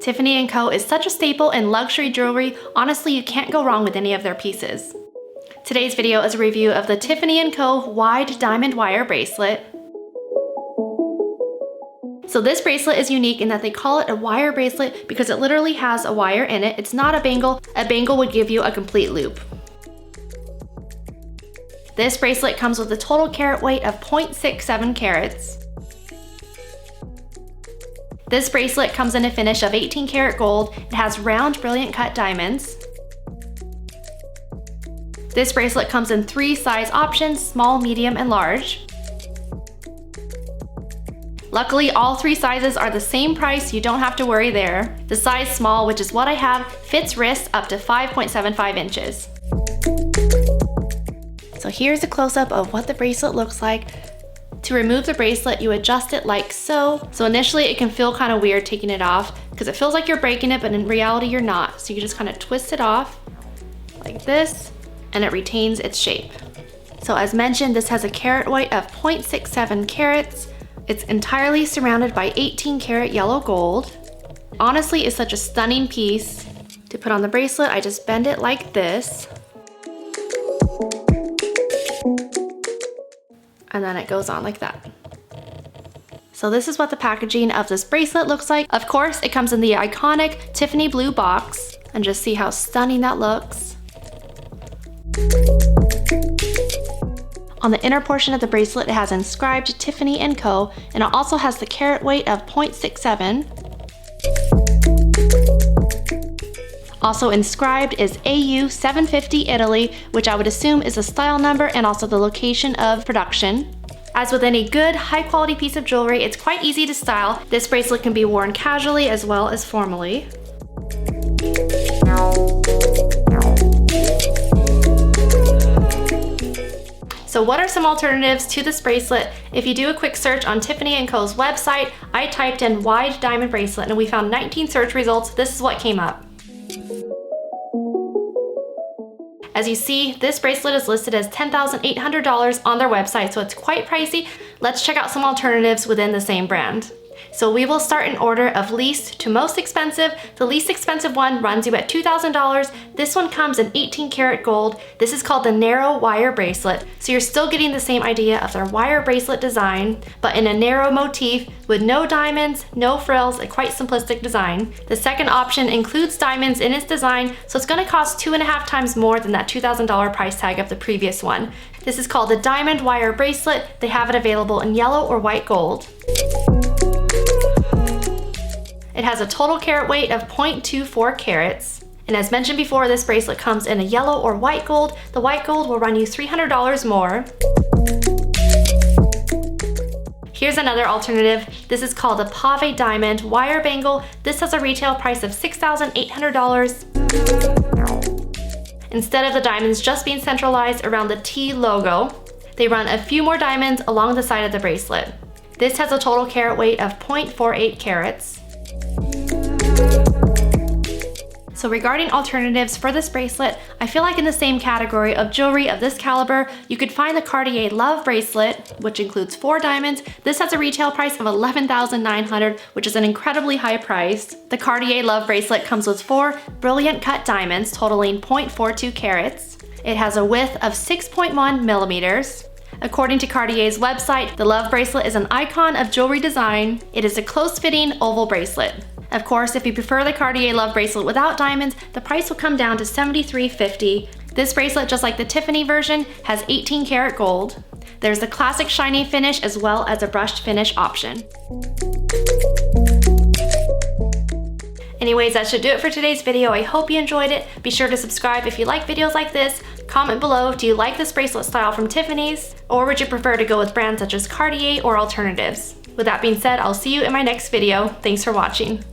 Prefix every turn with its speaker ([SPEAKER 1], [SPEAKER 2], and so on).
[SPEAKER 1] Tiffany & Co. is such a staple in luxury jewelry, honestly you can't go wrong with any of their pieces. Today's video is a review of the Tiffany & Co. wide diamond wire bracelet. So this bracelet is unique in that they call it a wire bracelet because it literally has a wire in it. It's not a bangle. A bangle would give you a complete loop. This bracelet comes with a total carat weight of 0.67 carats. This bracelet comes in a finish of 18 karat gold. It has round, brilliant cut diamonds. This bracelet comes in 3 size options, small, medium, and large. Luckily, all 3 sizes are the same price, you don't have to worry there. The size small, which is what I have, fits wrists up to 5.75 inches. So here's a close-up of what the bracelet looks like. To remove the bracelet, you adjust it like so. So initially it can feel kind of weird taking it off because it feels like you're breaking it, but in reality you're not. So you just kind of twist it off like this and it retains its shape. So as mentioned, this has a carat weight of 0.67 carats. It's entirely surrounded by 18 karat yellow gold. Honestly, it's such a stunning piece. To put on the bracelet, I just bend it like this. And then it goes on like that. So this is what the packaging of this bracelet looks like. Of course, it comes in the iconic Tiffany blue box, and just see how stunning that looks. On the inner portion of the bracelet, it has inscribed Tiffany & Co. and it also has the carat weight of 0.67. Also inscribed is AU 750 Italy, which I would assume is a style number and also the location of production. As with any good, high quality piece of jewelry, it's quite easy to style. This bracelet can be worn casually as well as formally. So what are some alternatives to this bracelet? If you do a quick search on Tiffany & Co.'s website, I typed in wide diamond bracelet and we found 19 search results. This is what came up. As you see, this bracelet is listed as $10,800 on their website, so it's quite pricey. Let's check out some alternatives within the same brand. So we will start in order of least to most expensive. The least expensive one runs you at $2,000. This one comes in 18 karat gold. This is called the narrow wire bracelet. So you're still getting the same idea of their wire bracelet design, but in a narrow motif with no diamonds, no frills, a quite simplistic design. The second option includes diamonds in its design, so it's gonna cost 2.5 times more than that $2,000 price tag of the previous one. This is called the diamond wire bracelet. They have it available in yellow or white gold. It has a total carat weight of 0.24 carats. And as mentioned before, this bracelet comes in a yellow or white gold. The white gold will run you $300 more. Here's another alternative. This is called a pave diamond wire bangle. This has a retail price of $6,800. Instead of the diamonds just being centralized around the T logo, they run a few more diamonds along the side of the bracelet. This has a total carat weight of 0.48 carats. So regarding alternatives for this bracelet, I feel like in the same category of jewelry of this caliber, you could find the Cartier Love Bracelet, which includes 4 diamonds. This has a retail price of $11,900, which is an incredibly high price. The Cartier Love Bracelet comes with 4 brilliant cut diamonds totaling 0.42 carats. It has a width of 6.1 millimeters. According to Cartier's website, the Love Bracelet is an icon of jewelry design. It is a close-fitting oval bracelet. Of course, if you prefer the Cartier Love Bracelet without diamonds, the price will come down to $73.50. This bracelet, just like the Tiffany version, has 18 karat gold. There's the classic shiny finish as well as a brushed finish option. Anyways, that should do it for today's video. I hope you enjoyed it. Be sure to subscribe if you like videos like this. Comment below, do you like this bracelet style from Tiffany's? Or would you prefer to go with brands such as Cartier or alternatives? With that being said, I'll see you in my next video. Thanks for watching.